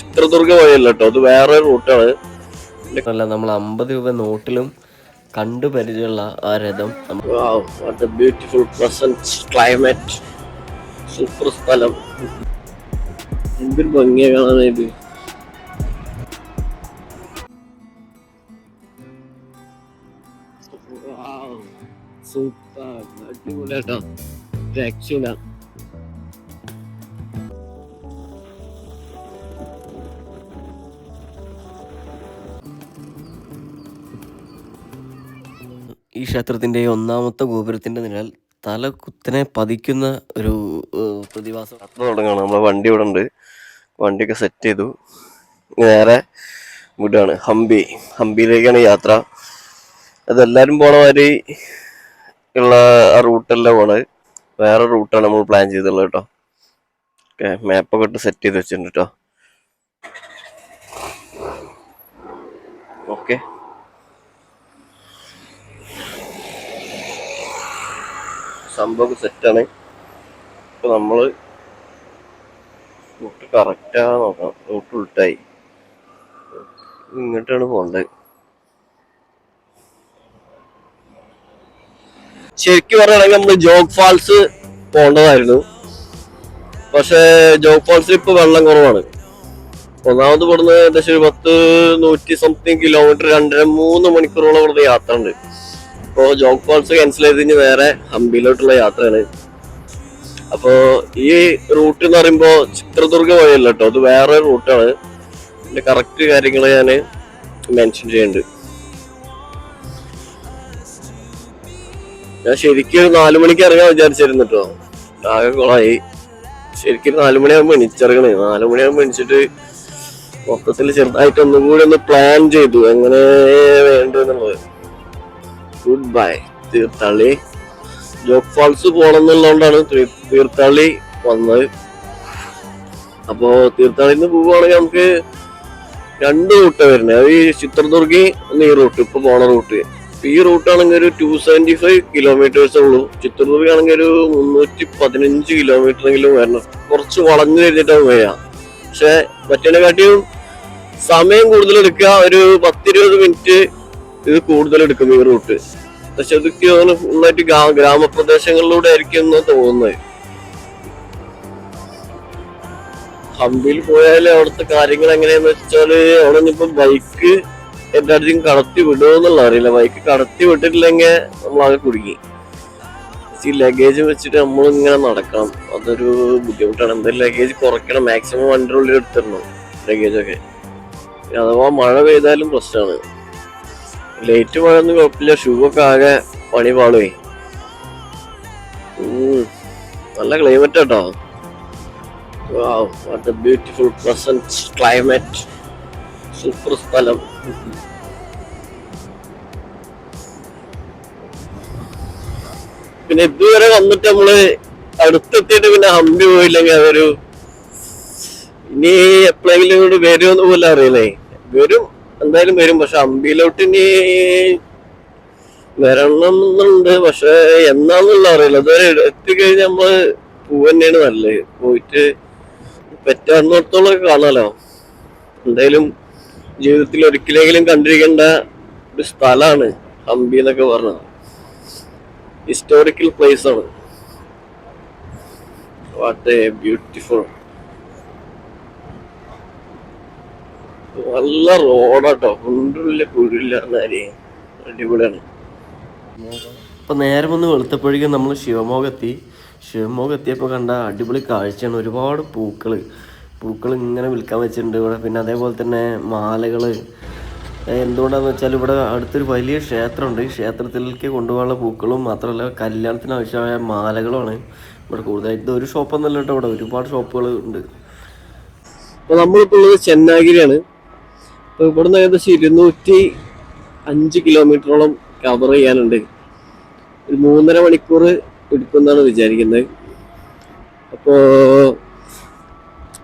ചിത്രദുർഗ വഴിയല്ല കേട്ടോ, അത് വേറെ റൂട്ടാണ്. അല്ല, നമ്മൾ 50 രൂപ നോട്ടിലും കണ്ടു പരിചയമുള്ള ആ രഥം. ബ്യൂട്ടിഫുൾ പ്രസന്റ് ക്ലൈമറ്റ്, സൂപ്പർ സ്ഥലം, എന്തൊരു ഭംഗിയാ കാണാനായിട്ട്. സൂപ്പർ, അടിപൊളിയാട്ടോ, രക്ഷയില്ല. ഈ ക്ഷേത്രത്തിൻ്റെ ഒന്നാമത്തെ ഗോപുരത്തിൻ്റെ നിഴൽ തല കുത്തനെ പതിക്കുന്ന ഒരു പ്രതിഭാസം. യാത്ര തുടങ്ങണം. നമ്മളെ വണ്ടി ഇവിടെ ഉണ്ട്, വണ്ടിയൊക്കെ സെറ്റ് ചെയ്തു, നേരെ വിടുകയാണ്. ഹംപിയിലേക്കാണ് യാത്ര. അതെല്ലാവരും പോണ മാതിരി ഉള്ള ആ റൂട്ടല്ല പോണത്, വേറെ റൂട്ടാണ് നമ്മൾ പ്ലാൻ ചെയ്തുള്ളത് കേട്ടോ. ഓക്കെ, മാപ്പൊക്കെ ഇട്ട് സെറ്റ് ചെയ്ത് വെച്ചിട്ടുണ്ട് കേട്ടോ. ഓക്കെ, സംഭവം സെറ്റാണ്. ഇപ്പൊ നമ്മള് റൂട്ട് കറക്റ്റാ നോക്കാം. റൂട്ട് ഉൾട്ടായി, ഇങ്ങോട്ടാണ് പോണ്ടത്. ശരിക്കും പറയുകയാണെങ്കിൽ നമ്മള് ജോഗ് ഫാൾസ് പോകേണ്ടതായിരുന്നു, പക്ഷെ ജോഗ് ഫാൾസിൽ ഇപ്പൊ വെള്ളം കുറവാണ്. ഒന്നാമത് ഇവിടുന്ന് ഏകദേശം 100-100 സംതിങ് കിലോമീറ്റർ, 2.5-3 മണിക്കൂറോളം ഇവിടുന്ന് യാത്ര ഉണ്ട്. അപ്പോ ജോഗ് ഫാൾസ് ക്യാൻസൽ ചെയ്ത് കഴിഞ്ഞ് നേരെ ഹംപിയിലോട്ടുള്ള യാത്രയാണ്. അപ്പോ ഈ റൂട്ട് എന്ന് പറയുമ്പോ ചിത്രദുർഗ വഴിയല്ല കേട്ടോ, അത് വേറെ റൂട്ടാണ്. ഇതിന്റെ കറക്റ്റ് കാര്യങ്ങൾ ഞാൻ മെൻഷൻ ചെയ്യുന്നുണ്ട്. ഞാൻ ശരിക്കും 4 മണിക്ക് ഇറങ്ങാൻ വിചാരിച്ചിരുന്നു കേട്ടോ, ആകെ കുളമായി. ശരിക്കും 4 മണിയാകുമ്പോ എണിച്ചിറങ്ങണേ. 4 മണിയാകുമ്പോ എണിച്ചിട്ട് മൊത്തത്തിൽ ചെറുതായിട്ട് ഒന്നും കൂടി ഒന്ന് പ്ലാൻ ചെയ്തു എങ്ങനെ വേണ്ടെന്നുള്ളത്. Good bye Thirthahalli. Jog Falls പോകണം എന്നുള്ളതുകൊണ്ടാണ് തീർത്ഥാളി വന്നത്. അപ്പോ തീർത്ഥാളിന്ന് പോവുകയാണെങ്കിൽ നമുക്ക് 2 റൂട്ട് വരുന്നത്. അത് ഈ ചിത്രദുർഗി ഈ റൂട്ട്, ഇപ്പൊ പോണ റൂട്ട്. ഈ റൂട്ടാണെങ്കിൽ ഒരു 275 കിലോമീറ്റേഴ്സേ ഉള്ളൂ. ചിത്രദുർഗ ആണെങ്കിൽ ഒരു 315 കിലോമീറ്റർ എങ്കിലും വരണം. കുറച്ച് വളഞ്ഞു കഴിഞ്ഞിട്ടാണ് വരിക. പക്ഷെ മറ്റേനെക്കാട്ടിയും സമയം കൂടുതൽ എടുക്കുക, ഒരു 10-20 മിനിറ്റ് ഇത് കൂടുതൽ എടുക്കും ഈ റൂട്ട്. പക്ഷെ ഇതൊക്കെ ഫുള്ളായിട്ട് ഗ്രാമപ്രദേശങ്ങളിലൂടെ ആയിരിക്കും എന്ന് തോന്നുന്നത്. ഹംപിയിൽ പോയാൽ അവിടുത്തെ കാര്യങ്ങൾ എങ്ങനെയാന്ന് വെച്ചാല്, അവിടെ ഇനിയിപ്പോ ബൈക്ക് എല്ലായിടത്തും കടത്തി വിടുമെന്നുള്ള അറിയില്ല. ബൈക്ക് കടത്തി വിട്ടിട്ടില്ലെങ്കിൽ നമ്മളാകെ കുടുങ്ങി. ഈ ലഗേജ് വെച്ചിട്ട് നമ്മൾ ഇങ്ങനെ നടക്കണം, അതൊരു ബുദ്ധിമുട്ടാണ്. എന്തായാലും ലഗേജ് കുറയ്ക്കണം, മാക്സിമം വണ്ടിയുടെ ഉള്ളിൽ എടുത്തിടണം ലഗേജൊക്കെ. അഥവാ മഴ പെയ്താലും പ്രശ്നമാണ്. ലേറ്റ് മഴ ഒന്നും കുഴപ്പമില്ല, ഷൂ ഒക്കെ ആകെ പണി പാടുവേ. നല്ല ക്ലൈമറ്റ് കേട്ടോ. ബ്യൂട്ടിഫുൾ പ്രസന്റ് ക്ലൈമറ്റ്, സൂപ്പർ സ്ഥലം. പിന്നെ ഇതുവരെ വന്നിട്ട് നമ്മള് അടുത്തെത്തിയിട്ട് പിന്നെ ഹംപി പോയില്ലെങ്കിൽ അതൊരു, ഇനി എപ്പോഴെങ്കിലും ഇങ്ങോട്ട് വരുമെന്ന് പോലും അറിയില്ലേ. വരും, എന്തായാലും വരും. പക്ഷെ ഹംപിയിലോട്ട് ഇനി വരണം എന്നുണ്ട്, പക്ഷെ എന്നാന്നുള്ള അറിയില്ല. അതുവരെ എത്തിക്കഴിഞ്ഞാൽ നമ്മള് തന്നെയാണ് നല്ലത്. പോയിട്ട് പറ്റാവുന്നിടത്തോളം കാണാലോ. എന്തായാലും ജീവിതത്തിൽ ഒരിക്കലെങ്കിലും കണ്ടിരിക്കേണ്ട ഒരു സ്ഥലമാണ് ഹംപി എന്നൊക്കെ പറഞ്ഞത്. ഹിസ്റ്റോറിക്കൽ പ്ലേസ് ആണ്. What A beautiful. നല്ല റോഡാട്ടോ, കുണ്ടില്ല കുഴില്ല, അടിപൊളിയാണ്. അപ്പോൾ നേരം ഒന്ന് വെളുത്തപ്പോഴേക്കും നമ്മൾ ശിവമോഗ എത്തിയപ്പോൾ കണ്ട അടിപൊളി കാഴ്ചയാണ്. ഒരുപാട് പൂക്കൾ ഇങ്ങനെ വിൽക്കാൻ വെച്ചിട്ടുണ്ട് ഇവിടെ. പിന്നെ അതേപോലെ തന്നെ മാലകൾ. എന്തുകൊണ്ടാന്ന് വെച്ചാൽ ഇവിടെ അടുത്തൊരു വലിയ ക്ഷേത്രമുണ്ട്. ഈ ക്ഷേത്രത്തിലേക്ക് കൊണ്ടുപോകാനുള്ള പൂക്കളും മാത്രമല്ല കല്യാണത്തിന് ആവശ്യമായ മാലകളുമാണ് ഇവിടെ കൂടുതലായിട്ട്. ഒരു ഷോപ്പൊന്നല്ല കേട്ടോ, ഇവിടെ ഒരുപാട് ഷോപ്പുകൾ ഉണ്ട്. അപ്പോൾ നമ്മളിപ്പോൾ ഉള്ളത് ചെന്നാഗിരിയാണ്. അപ്പോൾ ഇവിടുന്ന് ഏകദേശം 205 കിലോമീറ്ററോളം കവർ ചെയ്യാനുണ്ട്. ഒരു 3.5 മണിക്കൂർ എടുക്കുമെന്നാണ് വിചാരിക്കുന്നത്. അപ്പോൾ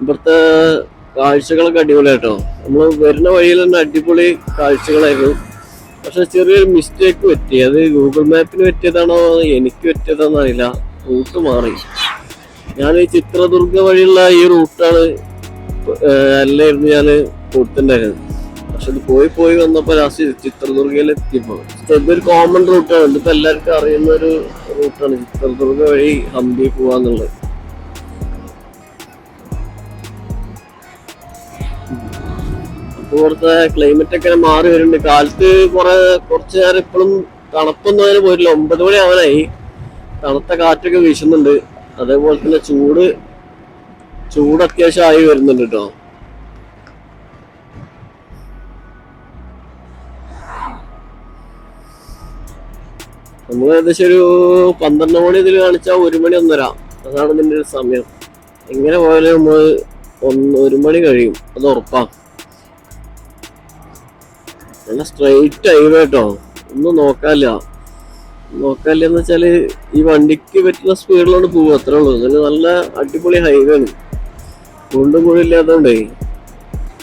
ഇവിടുത്തെ കാഴ്ചകളൊക്കെ അടിപൊളിയാട്ടോ. നമ്മൾ വരുന്ന വഴിയിൽ തന്നെ അടിപൊളി കാഴ്ചകളായിരുന്നു. പക്ഷെ ചെറിയൊരു മിസ്റ്റേക്ക് പറ്റി. അത് ഗൂഗിൾ മാപ്പിന് പറ്റിയതാണോ എനിക്ക് പറ്റിയതാണെന്ന് അറിയില്ല. റൂട്ട് മാറി. ഞാൻ ഈ ചിത്രദുർഗ വഴിയുള്ള ഈ റൂട്ടാണ് എല്ലായിരുന്നു ഞാൻ കൊടുത്തിട്ടുണ്ടായിരുന്നു. പക്ഷെ ഇത് പോയി പോയി വന്നപ്പോ ലാസ്റ്റ് ചിത്രദുർഗയിൽ എത്തിയപ്പോ ഇതൊരു കോമൺ റൂട്ടാണ്. ഇതിപ്പോ എല്ലാവർക്കും അറിയുന്ന ഒരു റൂട്ടാണ് ചിത്രദുർഗ വഴി ഹംപി പോവാന്നുള്ളത്. അപ്പൊ ഇവിടുത്തെ ക്ലൈമറ്റ് ഒക്കെ മാറി വരുന്നുണ്ട്. കാലത്ത് കുറച്ചു നേരം ഇപ്പോഴും തണുപ്പൊന്നും അതിന് പോയിട്ടില്ല. 9 മണി ആവാനായി. തണുത്ത കാറ്റൊക്കെ വീശുന്നുണ്ട്. അതേപോലെ തന്നെ ചൂട് അത്യാവശ്യം ആയി വരുന്നുണ്ട് കേട്ടോ. നമ്മൾ ഏകദേശം ഒരു 12 മണി ഇതിൽ കാണിച്ചാൽ 1 മണി 1:30 അതാണ് ഇതിന്റെ ഒരു സമയം. എങ്ങനെ പോയാലും നമ്മൾ 1 മണി കഴിയും, അത് ഉറപ്പാ. നല്ല സ്ട്രെയിറ്റ് ഹൈവേ കേട്ടോ, ഒന്നും നോക്കാനില്ല എന്ന് വെച്ചാല് ഈ വണ്ടിക്ക് പറ്റുന്ന സ്പീഡിലാണ് പോകുക, അത്രേ ഉള്ളൂ. അതിന് നല്ല അടിപൊളി ഹൈവേ ആണ്, കുണ്ടും കുഴി ഇല്ലാത്തതുകൊണ്ടേ.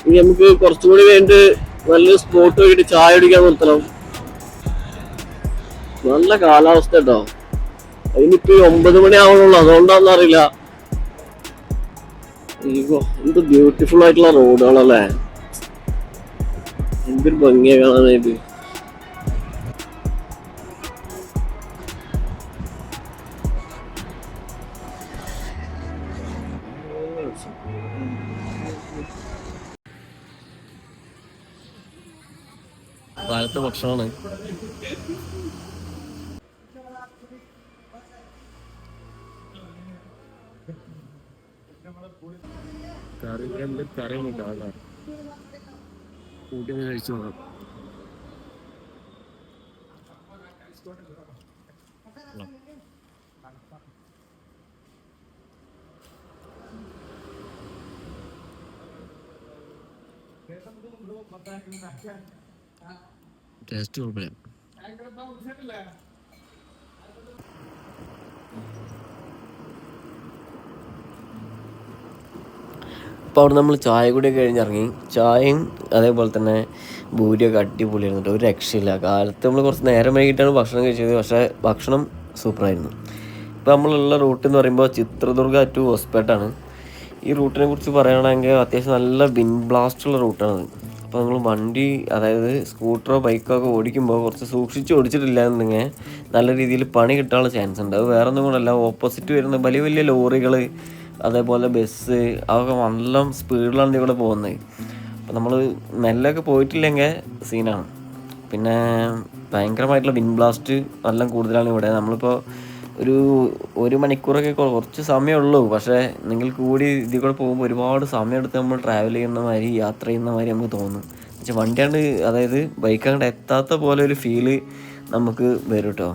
ഇനി നമുക്ക് കുറച്ചും കൂടി കഴിഞ്ഞിട്ട് നല്ലൊരു സ്പോട്ട് പോയിട്ട് ചായ കുടിക്കാൻ നിർത്തണം. നല്ല കാലാവസ്ഥ കേട്ടോ. അതിനിപ്പോ 9 മണി ആവണുള്ളൂ, അതുകൊണ്ടാന്ന് അറിയില്ല. എന്ത് ബ്യൂട്ടിഫുൾ ആയിട്ടുള്ള റോഡുകളല്ലേ, എന്തൊരു ഭംഗിയാ കാണാനായിട്ട്. കാലത്തെ ഭക്ഷണമാണ്. കറി കൂട്ടി കഴിച്ചു നോക്കാം. ടേസ്റ്റ് കുഴപ്പമില്ല. അപ്പോൾ അവിടെ നമ്മൾ ചായ കൂടിയൊക്കെ കഴിഞ്ഞിറങ്ങി. ചായയും അതേപോലെ തന്നെ ഭൂരിയൊക്കെ അടിപൊളിയായിരുന്നു കേട്ടോ, ഒരു രക്ഷയില്ല. കാലത്ത് നമ്മൾ കുറച്ച് നേരം വൈകിട്ടാണ് ഭക്ഷണം കഴിച്ചത്, പക്ഷേ ഭക്ഷണം സൂപ്പറായിരുന്നു. ഇപ്പോൾ നമ്മളുള്ള റൂട്ട് എന്ന് പറയുമ്പോൾ ചിത്രദുർഗ ടു ഹോസ്പേട്ടാണ്. ഈ റൂട്ടിനെ കുറിച്ച് പറയുകയാണെങ്കിൽ അത്യാവശ്യം നല്ല വിൻഡ് ബ്ലാസ്റ്റുള്ള റൂട്ടാണത്. അപ്പോൾ നമ്മൾ വണ്ടി, അതായത് സ്കൂട്ടറോ ബൈക്കോ ഒക്കെ ഓടിക്കുമ്പോൾ കുറച്ച് സൂക്ഷിച്ച് ഓടിച്ചിട്ടില്ല എന്നുണ്ടെങ്കിൽ നല്ല രീതിയിൽ പണി കിട്ടാനുള്ള ചാൻസ് ഉണ്ട്. അത് വേറെ ഒന്നും കൊണ്ടല്ല, ഓപ്പോസിറ്റ് വരുന്ന വലിയ വലിയ ലോറികൾ, അതേപോലെ ബസ്, അതൊക്കെ നല്ല സ്പീഡിലാണ് ഇതിലൂടെ പോകുന്നത്. അപ്പോൾ നമ്മൾ മെല്ലൊക്കെ പോയിട്ടില്ലെങ്കിൽ സീനാണ്. പിന്നെ ഭയങ്കരമായിട്ടുള്ള വിൻഡ് ബ്ലാസ്റ്റ് നല്ല കൂടുതലാണ് ഇവിടെ. നമ്മളിപ്പോൾ ഒരു മണിക്കൂറൊക്കെ കുറച്ച് സമയമുള്ളൂ, പക്ഷേ നിങ്ങൾ കൂടി ഇതിൽ കൂടെ പോകുമ്പോൾ ഒരുപാട് സമയമെടുത്ത് നമ്മൾ ട്രാവൽ ചെയ്യുന്ന മാതിരി, യാത്ര ചെയ്യുന്ന മാതിരി നമുക്ക് തോന്നും. പക്ഷേ വണ്ടിയാണ്ട്, അതായത് ബൈക്ക് അങ്ങോട്ട് എത്താത്ത പോലെ ഒരു ഫീല് നമുക്ക് വരും കേട്ടോ.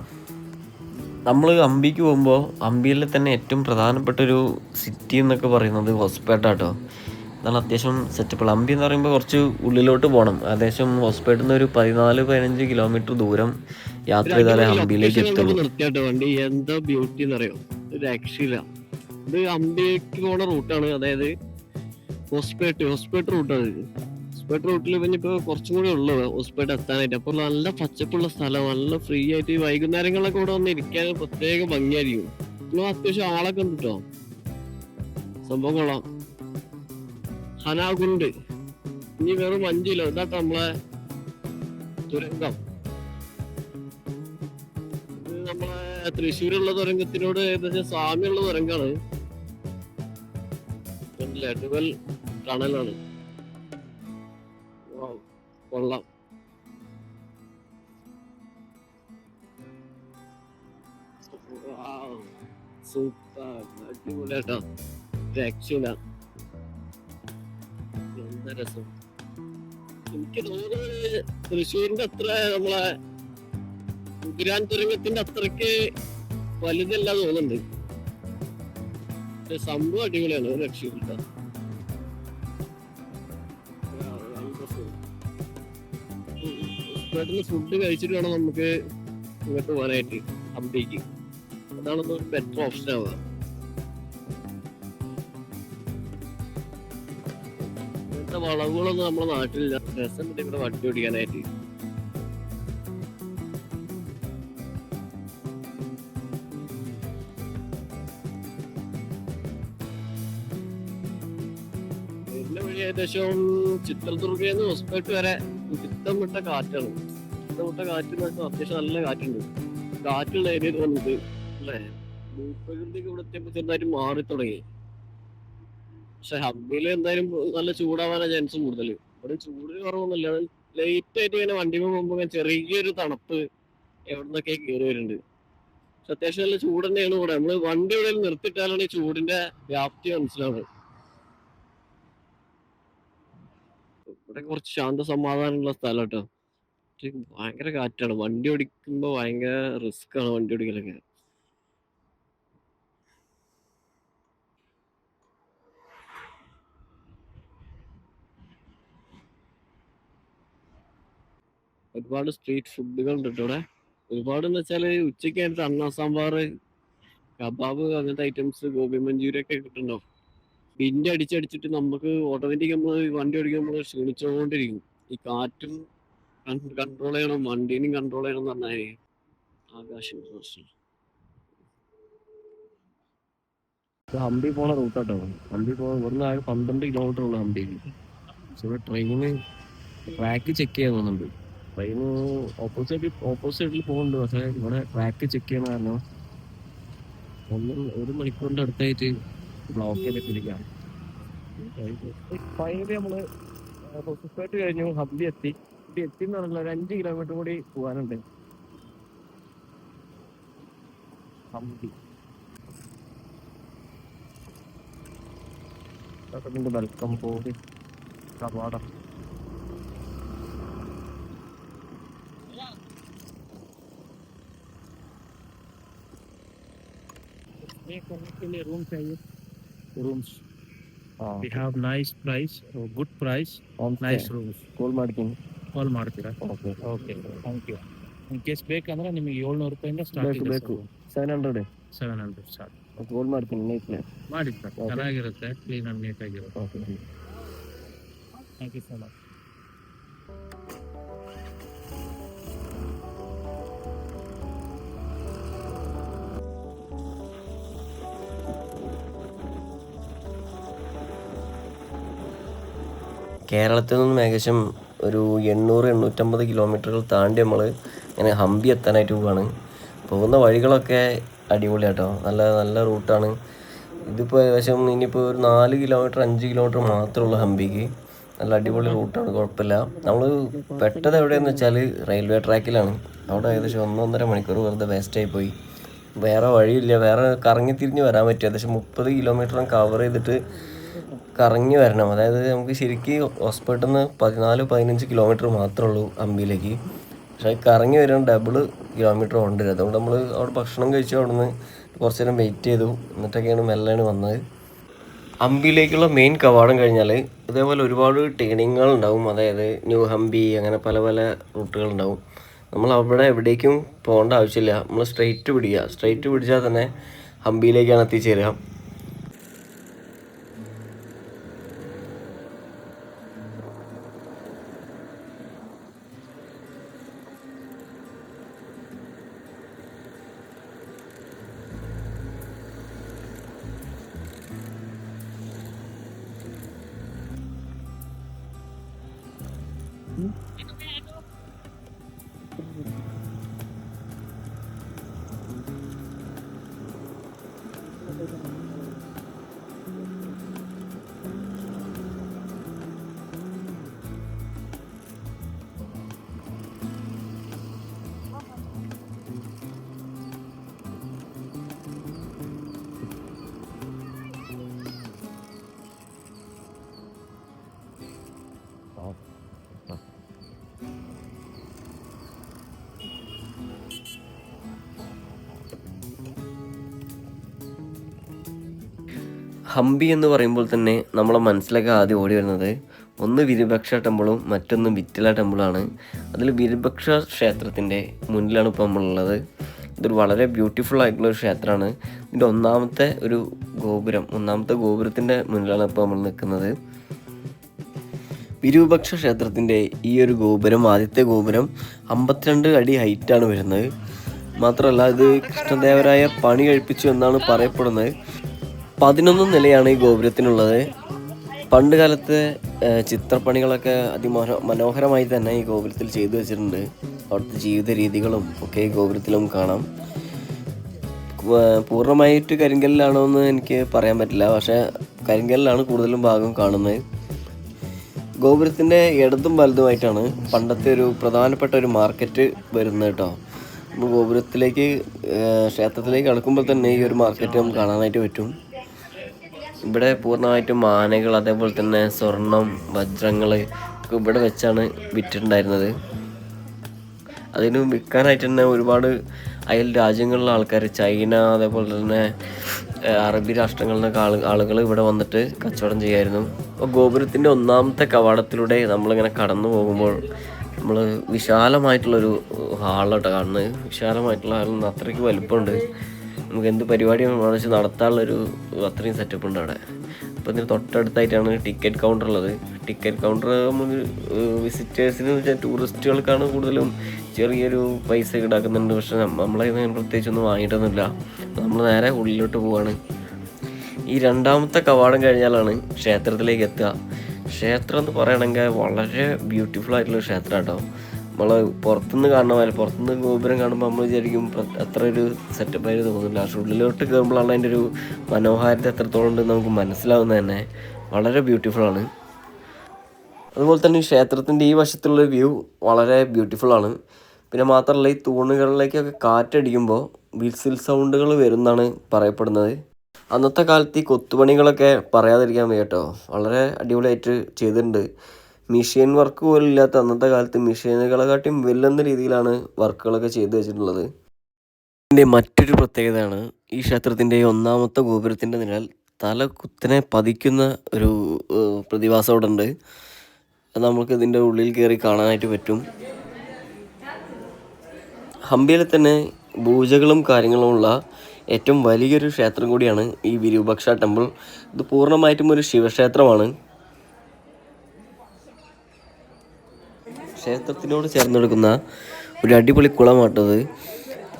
നമ്മൾ ഹംപിക്ക് പോകുമ്പോൾ ഹംപിയിലെ തന്നെ ഏറ്റവും പ്രധാനപ്പെട്ടൊരു സിറ്റി എന്നൊക്കെ പറയുന്നത് ഹൊസ്പേട്ട കേട്ടോ. അതാണ് അത്യാവശ്യം സെറ്റപ്പുള്ള. ഹംപി എന്ന് പറയുമ്പോൾ കുറച്ച് ഉള്ളിലോട്ട് പോകണം. ഏകദേശം ഹൊസ്പേട്ടിൽ നിന്ന് ഒരു 14-15 കിലോമീറ്റർ ദൂരം യാത്ര ചെയ്താലേ ഹംപിയിലേക്ക് എത്തുള്ളൂ. നിർത്തിയാട്ടോ വണ്ടി, എന്താ ബ്യൂട്ടി എന്നറിയോ, ഒരു രക്ഷയില്ല. ഇത് ഹംപിക്ക് പോണ റൂട്ടാണ്, അതായത് ഹൊസ്പേട്ട് റൂട്ടാണ് ഇത്. ഹൊസ്പേട്ട് റൂട്ടിൽ പിന്നെ ഇപ്പോൾ കുറച്ചും കൂടി ഉള്ളൂ ഹൊസ്പേട്ട് എത്താനായിട്ട്. അപ്പോൾ നല്ല പച്ചപ്പുള്ള സ്ഥലം, നല്ല ഫ്രീ ആയിട്ട് വൈകുന്നേരങ്ങളിലൊക്കെ ഇവിടെ വന്ന് ഇരിക്കാൻ പ്രത്യേക ഭംഗിയായിരിക്കും. ഇപ്പോൾ അത്യാവശ്യം ആളൊക്കെ ഉണ്ട് കേട്ടോ, സംഭവം കൊള്ളാം. ഹനാഗുണ്ട് ഇനി വെറും 5 കിലോ. ഇതാട്ടോ നമ്മളെ തുരങ്കം. ഇത് നമ്മളെ തൃശ്ശൂരുള്ള തുരങ്കത്തിനോട് ഏകദേശം സാമ്യമുള്ള തുരങ്കാണ്. ലഡുവൽ ടണലാണ്. കൊള്ളാം. സൂപ്പർ, അടിപൊളിയാട്ടോ, രക്ഷയില്ല. എന്താ രസം. എനിക്ക് തോന്നുന്നത് തൃശ്ശൂരിന്റെ അത്ര നമ്മളെ കുതിരാൻ തുരങ്കത്തിന്റെ അത്രക്ക് വലുതല്ല തോന്നുന്നുണ്ട്. സംഭവം അടിപൊളിയാണ്, ഒരു രക്ഷയില്ല. ഫുഡ് കഴിച്ചിട്ട് വേണം നമുക്ക് ഇങ്ങോട്ട് പോകാനായിട്ട് ഹംപിക്ക്. അതാണ് ഒരു ബെറ്റർ ഓപ്ഷൻ ആവുക. ഇങ്ങനത്തെ വളവുകളൊന്നും നമ്മുടെ നാട്ടിലില്ല. രസമുണ്ട് ഇവിടെ വണ്ടി ഓടിക്കാനായിട്ട്. വരുന്ന അത്യാവശ്യം ചിത്രദുർഗയിൽ നിന്ന് ഹോസ്പിറ്റൽ വരെ ചിത്തമിട്ട കാറ്റാണ്. ചിത്തമിട്ട കാറ്റ് എന്ന് വെച്ചാൽ അത്യാവശ്യം നല്ല കാറ്റുണ്ട്. കാറ്റുള്ള ഏരിയ വന്നിട്ട് അല്ലേ, ഭൂപ്രകൃതിക്ക് ഇവിടെ എത്തിയപ്പോ ചെറുതായിട്ട് മാറി തുടങ്ങി. പക്ഷെ ഹബ്ബില് എന്തായാലും നല്ല ചൂടാവാനാ ചാൻസ് കൂടുതൽ. ഇവിടെ ചൂട് കുറവൊന്നുമില്ല. ലേറ്റ് ആയിട്ട് ഇങ്ങനെ വണ്ടി പോകുമ്പോ ചെറിയൊരു തണുപ്പ് എവിടെ നിന്നൊക്കെ കയറി വരുന്നുണ്ട്. പക്ഷെ അത്യാവശ്യം നല്ല ചൂട് തന്നെയാണ് ഇവിടെ. നമ്മള് വണ്ടി എവിടെയെങ്കിലും നിർത്തിയിട്ടാലാണ് ഈ ചൂടിന്റെ വ്യാപ്തി മനസ്സിലാവുന്നത്. ഇവിടെ കുറച്ച് ശാന്ത സമാധാനമുള്ള സ്ഥലം കേട്ടോ. ഭയങ്കര കാറ്റാണ്. വണ്ടി ഓടിക്കുമ്പോ ഭയങ്കര റിസ്ക് ആണ് വണ്ടി ഓടിക്കലൊക്കെ. ഒരുപാട് സ്ട്രീറ്റ് ഫുഡുകൾ ഉണ്ട് കേട്ടോ ഇവിടെ. ഒരുപാട് എന്ന് വെച്ചാല് ഉച്ചയ്ക്ക് ആയിട്ട് അണ്ണ സാമ്പാറ്, കബാബ്, അങ്ങനത്തെ ഐറ്റംസ്, ഗോബി മഞ്ചൂരി ഒക്കെ കിട്ടുന്നുണ്ടോ. പിന്റെ അടിച്ചടിച്ചിട്ട് നമുക്ക് ഓട്ടോമാറ്റിക് നമ്മൾ വണ്ടി ഓടിക്കുമ്പോൾ ക്ഷീണിച്ചുകൊണ്ടിരിക്കും. ഈ കാറ്റും കൺട്രോൾ ചെയ്യണം, വണ്ടീനും കൺട്രോൾ ചെയ്യണം എന്ന് പറഞ്ഞാൽ ആകാശം പ്രശ്നം. ഹംപി പോണ റൂട്ടാട്ടോ. ഹംപി ഇവിടുന്ന് ആകെ 12 കിലോമീറ്റർ ഉള്ള ഹംപിയിൽ. ഇവിടെ ട്രെയിന് ട്രാക്ക് ചെക്ക് ചെയ്യാൻ പോകുന്നുണ്ട്. ട്രെയിന് ഓപ്പോസിറ്റിൽ പോകുന്നുണ്ട്. പക്ഷേ ഇവിടെ ട്രാക്ക് ചെക്ക് ചെയ്യുന്ന കാരണം 1 മണിക്കൂറിന്റെ അടുത്തായിട്ട് ബ്ലോക്ക് ചെയ്തിട്ടിരിക്കുകയാണ്. ഫൈനലി നമ്മള് ഹോസ്പിറ്റൽ കഴിഞ്ഞു, ഹംപി എത്തി. എന്ന് പറഞ്ഞാൽ ഒരു 5 കിലോമീറ്റർ കൂടി പോകാനുണ്ട് ഹംപി. വെൽക്കം ബോർഡ് കവാടം. Rooms. We have nice price, good price, nice rooms. ಕಾಲ್ ಮಾಡ್ತೀನಿ. Call ಮಾಡ್ತೀರಾ? Okay, Okay, thank you. In case ಬೇಕಂದ್ರೆ ನಿಮಗೆ 700 ರೂಪಾಯಿಂದ ಸ್ಟಾರ್ಟ್ ಇದೆ. ಬೇಕು 700 700 ಸ್ಟಾರ್ಟ್ ಕಾಲ್ ಮಾಡ್ತೀನಿ. ನೈಟ್ ಮಾಡಿ ಸರ್, ಚೆನ್ನಾಗಿರುತ್ತೆ, ಕ್ಲೀನ್ ಆಗಿ ನೀಟ್ ಆಗಿರುತ್ತೆ. Okay. Thank you so much. കേരളത്തിൽ നിന്നും ഏകദേശം ഒരു 800-850 കിലോമീറ്ററുകൾ താണ്ടി നമ്മൾ ഇങ്ങനെ ഹംപി എത്താനായിട്ട് പോവുകയാണ്. പോകുന്ന വഴികളൊക്കെ അടിപൊളിയാട്ടോ. നല്ല നല്ല റൂട്ടാണ്. ഇതിപ്പോൾ ഏകദേശം ഇനിയിപ്പോൾ ഒരു 4 കിലോമീറ്റർ 5 കിലോമീറ്റർ മാത്രമുള്ള ഹംപിക്ക്. നല്ല അടിപൊളി റൂട്ടാണ്, കുഴപ്പമില്ല. നമ്മൾ പെട്ടത് എവിടെയെന്ന് വെച്ചാൽ റെയിൽവേ ട്രാക്കിലാണ്. അവിടെ ഏകദേശം 1-1.5 മണിക്കൂർ വെറുതെ വേസ്റ്റായി പോയി. വേറെ വഴിയില്ല, വേറെ കറങ്ങി തിരിഞ്ഞ് വരാൻ പറ്റും. ഏകദേശം 30 കിലോമീറ്ററും കവർ ചെയ്തിട്ട് കറങ്ങി വരണം. അതായത് നമുക്ക് ശരിക്കും ഹോസ്പിറ്റലിൽ നിന്ന് 14-15 കിലോമീറ്റർ മാത്രമേ ഉള്ളൂ ഹംപിയിലേക്ക്. പക്ഷേ കറങ്ങി വരാൻ ഡബിള് കിലോമീറ്റർ ഉണ്ട്. അതുകൊണ്ട് നമ്മൾ അവിടെ ഭക്ഷണം കഴിച്ചു അവിടെ നിന്ന് കുറച്ച് നേരം വെയിറ്റ് ചെയ്തു. എന്നിട്ടൊക്കെയാണ് മെല്ലാണ് വന്നത്. ഹംപിയിലേക്കുള്ള മെയിൻ കവാടം കഴിഞ്ഞാൽ ഇതേപോലെ ഒരുപാട് ടേണിങ്ങുകൾ ഉണ്ടാവും. അതായത് ന്യൂ ഹംപി, അങ്ങനെ പല പല റൂട്ടുകളുണ്ടാവും. നമ്മൾ അവിടെ എവിടേക്കും പോകേണ്ട ആവശ്യമില്ല. നമ്മൾ സ്ട്രെയിറ്റ് പിടിച്ചാൽ തന്നെ ഹംപിയിലേക്കാണ് എത്തിച്ചേരുക. ഹംപി എന്ന് പറയുമ്പോൾ തന്നെ നമ്മളെ മനസ്സിലേക്ക് ആദ്യം ഓടി വരുന്നത് ഒന്ന് വിരൂപാക്ഷ ടെമ്പിളും മറ്റൊന്ന് വിത്തല ടെമ്പിളാണ്. അതിൽ വിരൂപാക്ഷ ക്ഷേത്രത്തിൻ്റെ മുന്നിലാണ് ഇപ്പോൾ നമ്മളുള്ളത്. ഇതൊരു വളരെ ബ്യൂട്ടിഫുൾ ആയിട്ടുള്ളൊരു ക്ഷേത്രമാണ്. ഇതിൻ്റെ ഒന്നാമത്തെ ഗോപുരത്തിൻ്റെ മുന്നിലാണ് ഇപ്പോൾ നമ്മൾ നിൽക്കുന്നത്. വിരൂപാക്ഷ ക്ഷേത്രത്തിൻ്റെ ഈ ഒരു ഗോപുരം, ആദ്യത്തെ ഗോപുരം 52 അടി ഹൈറ്റാണ് വരുന്നത്. മാത്രമല്ല ഇത് കൃഷ്ണദേവരായ പണി കഴിപ്പിച്ചു എന്നാണ് പറയപ്പെടുന്നത്. 11 നിലയാണ് ഈ ഗോപുരത്തിനുള്ളത്. പണ്ട് കാലത്തെ ചിത്രപ്പണികളൊക്കെ മനോഹരമായി തന്നെ ഈ ഗോപുരത്തിൽ ചെയ്തു വെച്ചിട്ടുണ്ട്. അവിടുത്തെ ജീവിത രീതികളും ഒക്കെ ഈ ഗോപുരത്തിലും കാണാം. പൂർണ്ണമായിട്ട് കരിങ്കല്ലാണോ എന്ന് എനിക്ക് പറയാൻ പറ്റില്ല, പക്ഷേ കരിങ്കല്ലാണ് കൂടുതലും ഭാഗം കാണുന്നത്. ഗോപുരത്തിൻ്റെ ഇടതും വലതുമായിട്ടാണ് പണ്ടത്തെ ഒരു പ്രധാനപ്പെട്ട ഒരു മാർക്കറ്റ് വരുന്നത് കേട്ടോ. നമ്മൾ ഗോപുരത്തിലേക്ക് ക്ഷേത്രത്തിലേക്ക് കടക്കുമ്പോൾ തന്നെ ഈ ഒരു മാർക്കറ്റ് നമുക്ക് കാണാനായിട്ട് പറ്റും. ഇവിടെ പൂർണ്ണമായിട്ടും ആനകൾ, അതേപോലെ തന്നെ സ്വർണം, വജ്രങ്ങൾ ഒക്കെ ഇവിടെ വെച്ചാണ് വിറ്റിട്ടുണ്ടായിരുന്നത്. അതിന് വിൽക്കാനായിട്ട് തന്നെ ഒരുപാട് അയൽ രാജ്യങ്ങളിലെ ആൾക്കാർ, ചൈന, അതേപോലെ തന്നെ അറബി രാഷ്ട്രങ്ങളിൽ നിന്നൊക്കെ ആളുകൾ ഇവിടെ വന്നിട്ട് കച്ചവടം ചെയ്യായിരുന്നു. അപ്പോൾ ഗോപുരത്തിൻ്റെ ഒന്നാമത്തെ കവാടത്തിലൂടെ നമ്മളിങ്ങനെ കടന്നു പോകുമ്പോൾ നമ്മൾ വിശാലമായിട്ടുള്ളൊരു ഹാളാട്ടോ കാണുന്നത്. വിശാലമായിട്ടുള്ള ഹാളിൽ അത്രയ്ക്ക് വലുപ്പമുണ്ട്. നമുക്ക് എന്ത് പരിപാടിയും വെച്ച് നടത്താനുള്ളൊരു അത്രയും സെറ്റപ്പ് ഉണ്ട് അവിടെ. അപ്പോൾ ഇതിന് തൊട്ടടുത്തായിട്ടാണ് ടിക്കറ്റ് കൗണ്ടർ ഉള്ളത്. ടിക്കറ്റ് കൗണ്ടർ നമുക്ക് വിസിറ്റേഴ്സിന് വെച്ചാൽ ടൂറിസ്റ്റുകൾക്കാണ് കൂടുതലും ചെറിയൊരു പൈസ ഈടാക്കുന്നുണ്ട്. പക്ഷെ നമ്മളതിന് പ്രത്യേകിച്ചൊന്നും വാങ്ങിയിട്ടൊന്നുമില്ല. നമ്മൾ നേരെ ഉള്ളിലോട്ട് പോവാണ്. ഈ രണ്ടാമത്തെ കവാടം കഴിഞ്ഞാലാണ് ക്ഷേത്രത്തിലേക്ക് എത്തുക. ക്ഷേത്രം എന്ന് പറയുകയാണെങ്കിൽ വളരെ ബ്യൂട്ടിഫുൾ ആയിട്ടുള്ള ക്ഷേത്രം കേട്ടോ. നമ്മൾ പുറത്തുനിന്ന് കാണുന്ന പോലെ, പുറത്തുനിന്ന് ഗോപുരം കാണുമ്പോൾ നമ്മൾ വിചാരിക്കും അത്ര ഒരു സെറ്റപ്പായിട്ട് തോന്നുന്നില്ല. പക്ഷെ ഉള്ളിലോട്ട് കയറുമ്പോഴാണ് അതിൻ്റെ ഒരു മനോഹാരിത എത്രത്തോളം ഉണ്ടെന്ന് നമുക്ക് മനസ്സിലാവുന്നത് തന്നെ. വളരെ ബ്യൂട്ടിഫുള്ളാണ്. അതുപോലെ തന്നെ ഈ ക്ഷേത്രത്തിൻ്റെ ഈ വശത്തുള്ള വ്യൂ വളരെ ബ്യൂട്ടിഫുള്ളാണ്. പിന്നെ മാത്രമല്ല, ഈ തൂണുകളിലേക്കൊക്കെ കാറ്റടിക്കുമ്പോൾ വിസിൽ സൗണ്ടുകൾ വരുമെന്നാണ് പറയപ്പെടുന്നത്. അന്നത്തെ കാലത്ത് ഈ കൊത്തുപണികളൊക്കെ പറയാതിരിക്കാൻ വയ്യ കേട്ടോ. വളരെ അടിപൊളിയായിട്ട് ചെയ്തിട്ടുണ്ട്. മെഷീൻ വർക്ക് പോലും ഇല്ലാത്ത അന്നത്തെ കാലത്ത് മെഷീനുകളെക്കാട്ടിയും വെല്ലുന്ന രീതിയിലാണ് വർക്കുകളൊക്കെ ചെയ്തു വെച്ചിട്ടുള്ളത്. ഇതിൻ്റെ മറ്റൊരു പ്രത്യേകതയാണ് ഈ ക്ഷേത്രത്തിൻ്റെ ഒന്നാമത്തെ ഗോപുരത്തിൻ്റെ നിഴൽ തല കുത്തനെ പതിക്കുന്ന ഒരു പ്രതിഭാസം അവിടെ ഉണ്ട്. അത് നമുക്ക് ഇതിൻ്റെ ഉള്ളിൽ കയറി കാണാനായിട്ട് പറ്റും. ഹംപിയിലെ തന്നെ പൂജകളും കാര്യങ്ങളുമുള്ള ഏറ്റവും വലിയൊരു ക്ഷേത്രം കൂടിയാണ് ഈ വിരൂപാക്ഷ ടെമ്പിൾ. ഇത് പൂർണ്ണമായിട്ടും ഒരു ശിവക്ഷേത്രമാണ്. ക്ഷേത്രത്തിനോട് ചേർന്നെടുക്കുന്ന ഒരു അടിപൊളി കുളമാട്ടത്.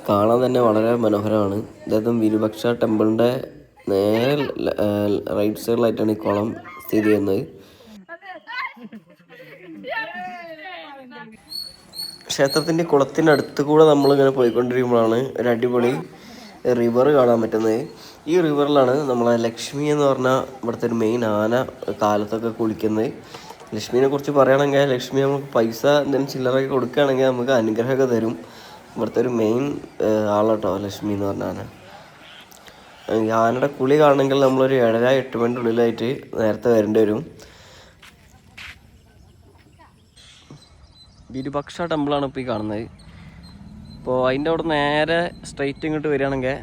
കാണാൻ തന്നെ വളരെ മനോഹരമാണ്. അതായത് വിരൂപാക്ഷ ടെമ്പിളിൻ്റെ നേരെ റൈറ്റ് സൈഡിലായിട്ടാണ് ഈ കുളം സ്ഥിതി ചെയ്യുന്നത്. ക്ഷേത്രത്തിൻ്റെ കുളത്തിനടുത്ത് കൂടെ നമ്മളിങ്ങനെ പോയിക്കൊണ്ടിരിക്കുമ്പോഴാണ് ഒരു അടിപൊളി റിവർ കാണാൻ പറ്റുന്നത്. ഈ റിവറിലാണ് നമ്മളെ ലക്ഷ്മി എന്ന് പറഞ്ഞാൽ ഇവിടുത്തെ ഒരു മെയിൻ ആന കാലത്തൊക്കെ കുളിക്കുന്നത്. ലക്ഷ്മീനെ കുറിച്ച് പറയുകയാണെങ്കിൽ, ലക്ഷ്മി നമുക്ക് പൈസ എന്തെങ്കിലും ചില്ലറൊക്കെ കൊടുക്കുകയാണെങ്കിൽ നമുക്ക് അനുഗ്രഹമൊക്കെ തരും. ഇവിടുത്തെ ഒരു മെയിൻ ആളാട്ടോ ലക്ഷ്മി എന്ന് പറഞ്ഞ ആന. ഈ ആനയുടെ കുളി കാണണമെങ്കിൽ നമ്മളൊരു 7-8 മണിൻ്റെ ഉള്ളിലായിട്ട് നേരത്തെ വരേണ്ടി വരും. വിരൂപാക്ഷ ടെമ്പിളാണ് ഇപ്പോൾ ഈ കാണുന്നത്. അപ്പോൾ അതിൻ്റെ അവിടെ നേരെ സ്ട്രൈറ്റ് ഇങ്ങോട്ട് വരികയാണെങ്കിൽ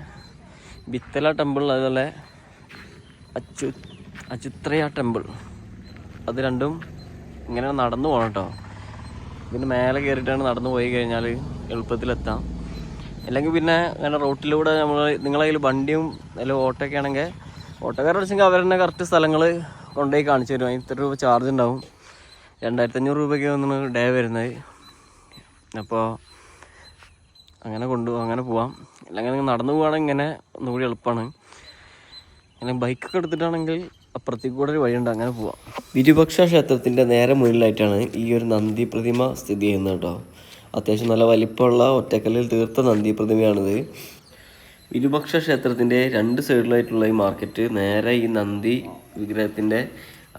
ബിത്തല ടെമ്പിൾ, അതുപോലെ അച്ചുത്രയ ടെമ്പിൾ, അത് രണ്ടും ഇങ്ങനെ നടന്നു പോകണം കേട്ടോ. പിന്നെ മേലെ കയറിയിട്ടാണ് നടന്നു പോയി കഴിഞ്ഞാൽ എളുപ്പത്തിലെത്താം. അല്ലെങ്കിൽ പിന്നെ അങ്ങനെ റോട്ടിലൂടെ നിങ്ങളെ കയ്യിൽ വണ്ടിയും അല്ലെങ്കിൽ ഓട്ടോയൊക്കെ ആണെങ്കിൽ ഓട്ടോക്കാരെ വിളിച്ചെങ്കിൽ അവർ തന്നെ കറക്റ്റ് സ്ഥലങ്ങൾ കൊണ്ടുപോയി കാണിച്ചു തരും. അതിന് ഇത്ര രൂപ ചാർജ് ഉണ്ടാവും. 2500 രൂപയ്ക്ക് വന്നാണ് ഡേ വരുന്നത്. അപ്പോൾ അങ്ങനെ പോവാം. അല്ലെങ്കിൽ നടന്നു പോവുകയാണെങ്കിൽ ഇങ്ങനെ ഒന്നുകൂടി എളുപ്പമാണ്. അല്ലെങ്കിൽ ബൈക്കൊക്കെ എടുത്തിട്ടാണെങ്കിൽ അപ്പുറത്തേക്ക് കൂടെ ഒരു വഴിയുണ്ട്, അങ്ങനെ പോവാം. വിരൂപാക്ഷ ക്ഷേത്രത്തിൻ്റെ നേരെ മുന്നിലായിട്ടാണ് ഈ ഒരു നന്ദി പ്രതിമ സ്ഥിതി ചെയ്യുന്നത് കേട്ടോ. അത്യാവശ്യം നല്ല വലിപ്പമുള്ള ഒറ്റക്കല്ലിൽ തീർത്ത നന്ദി പ്രതിമയാണിത്. വിരൂപാക്ഷ ക്ഷേത്രത്തിൻ്റെ 2 സൈഡിലായിട്ടുള്ള ഈ മാർക്കറ്റ് നേരെ ഈ നന്ദി വിഗ്രഹത്തിൻ്റെ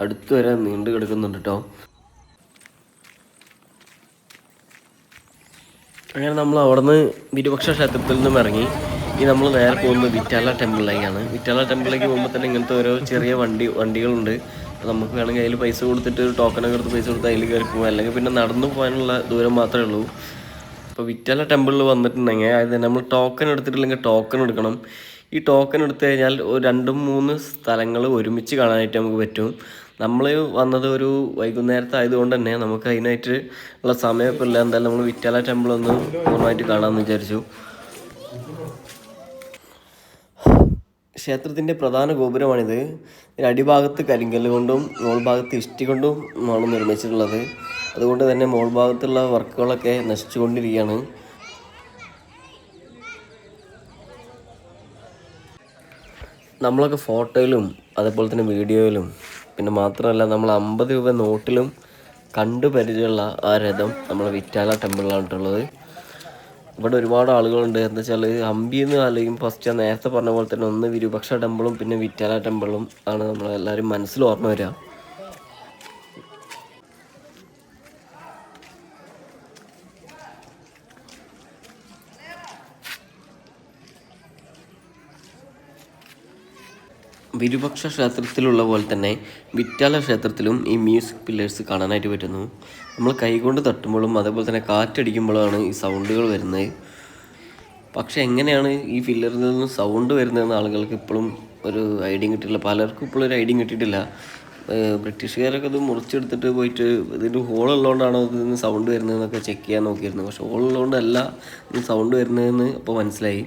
അടുത്ത് വരെ നീണ്ടു കിടക്കുന്നുണ്ട് കേട്ടോ. അങ്ങനെ നമ്മൾ അവിടെ നിന്ന് വിരൂപാക്ഷ ക്ഷേത്രത്തിൽ നിന്നും ഇറങ്ങി നമ്മൾ നേരെ പോകുന്നത് വിറ്റാല ടെമ്പിളിലേക്കാണ്. വിറ്റാല ടെമ്പിളിലേക്ക് പോകുമ്പോൾ തന്നെ ഇങ്ങനത്തെ ഓരോ ചെറിയ വണ്ടികളുണ്ട്. അപ്പോൾ നമുക്ക് വേണമെങ്കിൽ അതിൽ പൈസ കൊടുത്തിട്ട് ടോക്കനൊക്കെ എടുത്ത് പൈസ കൊടുത്ത് അതിൽ കയറി പോകും. അല്ലെങ്കിൽ പിന്നെ നടന്നു പോകാനുള്ള ദൂരം മാത്രമേ ഉള്ളൂ. അപ്പോൾ വിറ്റാല ടെമ്പിളിൽ വന്നിട്ടുണ്ടെങ്കിൽ അതായത് നമ്മൾ ടോക്കൺ എടുത്തിട്ടില്ലെങ്കിൽ ടോക്കൺ എടുക്കണം. ഈ ടോക്കൺ എടുത്തു കഴിഞ്ഞാൽ ഒരു 2-3 സ്ഥലങ്ങൾ ഒരുമിച്ച് കാണാനായിട്ട് നമുക്ക് പറ്റും. നമ്മൾ വന്നത് ഒരു വൈകുന്നേരത്തെ ആയതുകൊണ്ട് തന്നെ നമുക്ക് അതിനായിട്ട് ഉള്ള സമയമൊക്കെ ഇല്ല. എന്തായാലും നമ്മൾ വിറ്റാല ടെമ്പിൾ ഒന്ന് പൂർണ്ണമായിട്ട് കാണാമെന്ന് വിചാരിച്ചു. ക്ഷേത്രത്തിൻ്റെ പ്രധാന ഗോപുരമാണിത്. അടിഭാഗത്ത് കരിങ്കല്ല് കൊണ്ടും മോൾ ഭാഗത്ത് ഇഷ്ടി കൊണ്ടും ആണ് നിർമ്മിച്ചിട്ടുള്ളത്. അതുകൊണ്ട് തന്നെ മോൾ ഭാഗത്തുള്ള വർക്കുകളൊക്കെ നശിച്ചുകൊണ്ടിരിക്കുകയാണ്. നമ്മളൊക്കെ ഫോട്ടോയിലും അതേപോലെ തന്നെ വീഡിയോയിലും പിന്നെ മാത്രമല്ല നമ്മൾ 50 രൂപ നോട്ടിലും കണ്ടു പരിചയമുള്ള ആ രഥം നമ്മളെ വിറ്റാല ടെമ്പിളിലാണിട്ടുള്ളത്. ഇവിടെ ഒരുപാട് ആളുകളുണ്ട്. എന്താ വെച്ചാൽ ഹംപിന്ന് അല്ലെങ്കിൽ ഫസ്റ്റ് ഞാൻ നേരത്തെ പറഞ്ഞ പോലെ തന്നെ ഒന്ന് വിരൂപാക്ഷ ടെമ്പിളും പിന്നെ വിറ്റാല ടെമ്പിളും ആണ് നമ്മളെല്ലാവരും മനസ്സിൽ ഓർമ്മ വരിക. വിരൂപാക്ഷ ക്ഷേത്രത്തിലുള്ള പോലെ തന്നെ വിറ്റാല ക്ഷേത്രത്തിലും ഈ മ്യൂസിക് പില്ലേഴ്സ് കാണാനായിട്ട് പറ്റുന്നു. നമ്മൾ കൈകൊണ്ട് തട്ടുമ്പോഴും അതേപോലെ തന്നെ കാറ്റടിക്കുമ്പോഴാണ് ഈ സൗണ്ടുകൾ വരുന്നത്. പക്ഷെ എങ്ങനെയാണ് ഈ പില്ലറിൽ നിന്ന് സൗണ്ട് വരുന്നതെന്ന് ആളുകൾക്ക് ഇപ്പോഴും ഒരു ഐഡിയ കിട്ടിയിട്ടില്ല. പലർക്കും ഇപ്പോഴും ഒരു ഐഡിയ കിട്ടിയിട്ടില്ല. ബ്രിട്ടീഷുകാരൊക്കെ ഇത് മുറിച്ചെടുത്തിട്ട് പോയിട്ട് ഇതിൻ്റെ ഹോളുള്ളതുകൊണ്ടാണോ ഇതിന് സൗണ്ട് വരുന്നതെന്നൊക്കെ ചെക്ക് ചെയ്യാൻ നോക്കിയിരുന്നു. പക്ഷെ ഹോളുള്ളതുകൊണ്ടല്ല ഇത് സൗണ്ട് വരുന്നതെന്ന് അപ്പോൾ മനസ്സിലായി.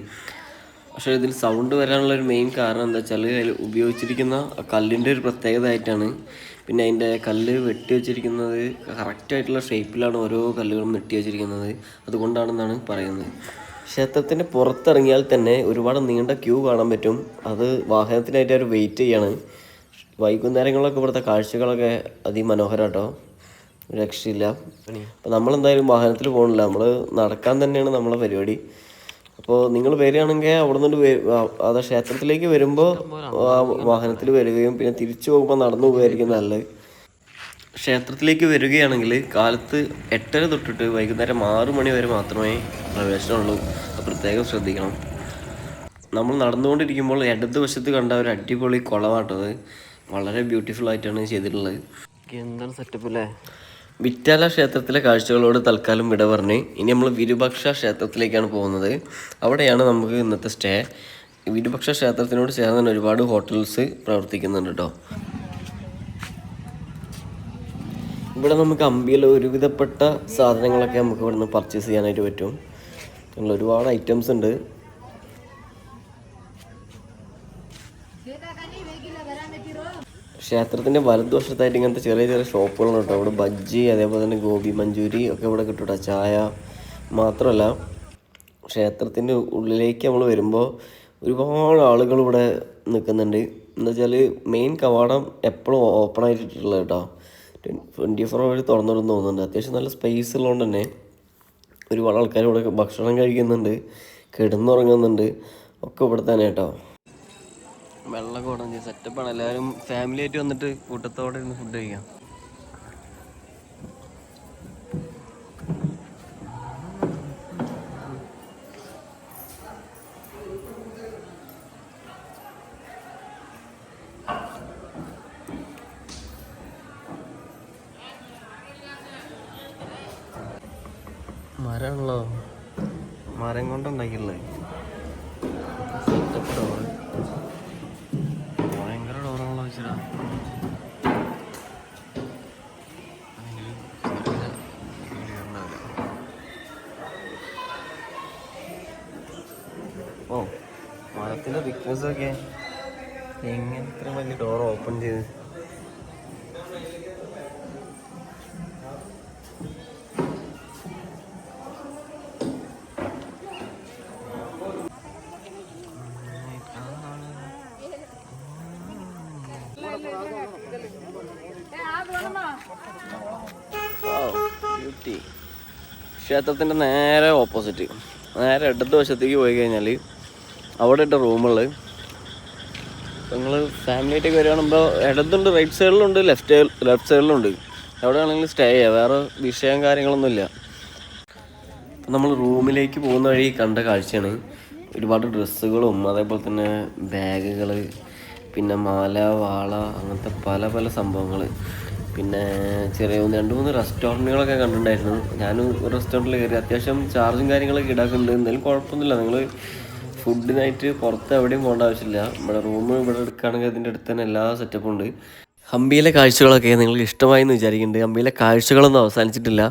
പക്ഷേ ഇതിൽ സൗണ്ട് വരാനുള്ളൊരു മെയിൻ കാരണം എന്താ വെച്ചാൽ അതിൽ ഉപയോഗിച്ചിരിക്കുന്ന കല്ലിൻ്റെ ഒരു പ്രത്യേകത ആയിട്ടാണ്. പിന്നെ അതിൻ്റെ കല്ല് വെട്ടി വെച്ചിരിക്കുന്നത് കറക്റ്റായിട്ടുള്ള ഷേപ്പിലാണ് ഓരോ കല്ലുകളും വെട്ടി വെച്ചിരിക്കുന്നത്. അതുകൊണ്ടാണെന്നാണ് പറയുന്നത്. ക്ഷേത്രത്തിൻ്റെ പുറത്തിറങ്ങിയാൽ തന്നെ ഒരുപാട് നീണ്ട ക്യൂ കാണാൻ പറ്റും. അത് വാഹനത്തിനായിട്ട് അവർ വെയിറ്റ് ചെയ്യാണ്. വൈകുന്നേരങ്ങളിലൊക്കെ ഇവിടുത്തെ കാഴ്ചകളൊക്കെ അതിമനോഹരം കേട്ടോ, രക്ഷയില്ല. അപ്പോൾ നമ്മളെന്തായാലും വാഹനത്തിൽ പോകണില്ല, നമ്മൾ നടക്കാൻ തന്നെയാണ് നമ്മളെ പരിപാടി. അപ്പോൾ നിങ്ങൾ വരികയാണെങ്കിൽ അവിടെ നിന്ന് ക്ഷേത്രത്തിലേക്ക് വരുമ്പോൾ വാഹനത്തിൽ വരികയും പിന്നെ തിരിച്ചു പോകുമ്പോൾ നടന്നു പോകുമായിരിക്കും നല്ലത്. ക്ഷേത്രത്തിലേക്ക് വരികയാണെങ്കിൽ കാലത്ത് 8:30 തൊട്ടിട്ട് വൈകുന്നേരം 6 മണി വരെ മാത്രമേ പ്രവേശനമുള്ളൂ. അത് പ്രത്യേകം ശ്രദ്ധിക്കണം. നമ്മൾ നടന്നുകൊണ്ടിരിക്കുമ്പോൾ ഇടതുവശത്ത് കണ്ട ഒരു അടിപൊളി കുളമാട്ടത് വളരെ ബ്യൂട്ടിഫുൾ ആയിട്ടാണ് ചെയ്തിട്ടുള്ളത്. എന്താണ് സെറ്റപ്പ് അല്ലേ. വിറ്റാല ക്ഷേത്രത്തിലെ കാഴ്ചകളോട് തൽക്കാലം വിട പറഞ്ഞ് ഇനി നമ്മൾ വിരൂപാക്ഷ ക്ഷേത്രത്തിലേക്കാണ് പോകുന്നത്. അവിടെയാണ് നമുക്ക് ഇന്നത്തെ സ്റ്റേ. വിരൂപാക്ഷ ക്ഷേത്രത്തിനോട് ചേർന്ന് തന്നെ ഒരുപാട് ഹോട്ടൽസ് പ്രവർത്തിക്കുന്നുണ്ട് കേട്ടോ. ഇവിടെ നമുക്ക് ഹംപിയിലെ ഒരുവിധപ്പെട്ട സാധനങ്ങളൊക്കെ നമുക്ക് ഇവിടെ നിന്ന് പർച്ചേസ് ചെയ്യാനായിട്ട് പറ്റും. ഒരുപാട് ഐറ്റംസ് ഉണ്ട്. ക്ഷേത്രത്തിൻ്റെ വലതുവശത്തായിട്ട് ഇങ്ങനത്തെ ചെറിയ ചെറിയ ഷോപ്പുകളുണ്ട് കേട്ടോ. ഇവിടെ ബജ്ജി അതേപോലെ തന്നെ ഗോബി മഞ്ചൂരി ഒക്കെ ഇവിടെ കിട്ടും കേട്ടോ. ചായ മാത്രമല്ല ക്ഷേത്രത്തിൻ്റെ ഉള്ളിലേക്ക് നമ്മൾ വരുമ്പോൾ ഒരുപാട് ആളുകൾ ഇവിടെ നിൽക്കുന്നുണ്ട്. എന്താ വെച്ചാൽ മെയിൻ കവാടം എപ്പോഴും ഓപ്പൺ ആയിട്ടുള്ളത് കേട്ടോ. 24 hours തുറന്നിടുന്നു തോന്നുന്നുണ്ട്. അത്യാവശ്യം നല്ല സ്പേസ് ഉള്ളതുകൊണ്ട് തന്നെ ഒരുപാട് ആൾക്കാർ ഇവിടെ ഭക്ഷണം കഴിക്കുന്നുണ്ട്, കിടന്നുറങ്ങുന്നുണ്ട്, ഒക്കെ ഇവിടെ തന്നെ കേട്ടോ. വെള്ളം കുടഞ്ഞ് സെറ്റപ്പാണ്. എല്ലാവരും ഫാമിലി ആയിട്ട് വന്നിട്ട് കൂട്ടത്തോടെ ഇരുന്ന് ഫുഡ് കഴിക്കാം. മരമാണല്ലോ, മരം കൊണ്ടുണ്ടാക്കിയുള്ളത്. സെറ്റപ്പ് ഡോറ്, ഭയങ്കര ഡോറാണല്ലോ വെച്ചാ. ഓ മരത്തിൻ്റെ തിക്നെസ് ഒക്കെ എങ്ങനെ ഇത്ര വലിയ ഡോർ ഓപ്പൺ ചെയ്ത്. ബ്യൂട്ടി. ക്ഷേത്രത്തിൻ്റെ നേരെ ഓപ്പോസിറ്റ്, നേരെ ഇടത് വശത്തേക്ക് പോയി കഴിഞ്ഞാൽ അവിടെ ഇട്ട റൂമുള്ളത്. നിങ്ങൾ ഫാമിലി ആയിട്ടൊക്കെ വരികയാണെമ്പോൾ ഇടതുണ്ട്, റൈറ്റ് സൈഡിലുണ്ട്, ലെഫ്റ്റ് സൈഡിലുണ്ട്. എവിടെ വേണമെങ്കിലും സ്റ്റേ ചെയ്യാം, വേറെ വിഷയം കാര്യങ്ങളൊന്നുമില്ല. നമ്മൾ റൂമിലേക്ക് പോകുന്ന വഴി കണ്ട കാഴ്ചയാണ് ഒരുപാട് ഡ്രസ്സുകളും അതേപോലെ തന്നെ ബാഗുകൾ, പിന്നെ മാല, വാള, അങ്ങനത്തെ പല പല സംഭവങ്ങൾ. പിന്നെ ചെറിയ 2-3 റെസ്റ്റോറൻറ്റുകളൊക്കെ കണ്ടിട്ടുണ്ടായിരുന്നു. ഞാനും ഒരു റെസ്റ്റോറൻറ്റിൽ കയറി. അത്യാവശ്യം ചാർജും കാര്യങ്ങളൊക്കെ ഈടാക്കുന്നുണ്ട്. എന്തായാലും കുഴപ്പമൊന്നുമില്ല. നിങ്ങൾ ഫുഡിനായിട്ട് പുറത്ത് എവിടെയും പോകേണ്ട ആവശ്യമില്ല. നമ്മുടെ റൂം ഇവിടെ എടുക്കുകയാണെങ്കിൽ അതിൻ്റെ അടുത്ത് തന്നെ എല്ലാ സെറ്റപ്പും ഉണ്ട്. ഹംപിയിലെ കാഴ്ചകളൊക്കെ നിങ്ങൾക്ക് ഇഷ്ടമായി എന്ന് വിചാരിക്കുന്നുണ്ട്. ഹംപിയിലെ കാഴ്ചകളൊന്നും അവസാനിച്ചിട്ടില്ല.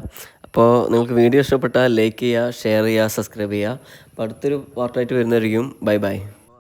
അപ്പോൾ നിങ്ങൾക്ക് വീഡിയോ ഇഷ്ടപ്പെട്ടാൽ ലൈക്ക് ചെയ്യുക, ഷെയർ ചെയ്യുക, സബ്സ്ക്രൈബ് ചെയ്യുക. അപ്പോൾ അടുത്തൊരു പാർട്ടായിട്ട് വരുന്നതായിരിക്കും. Bye bye.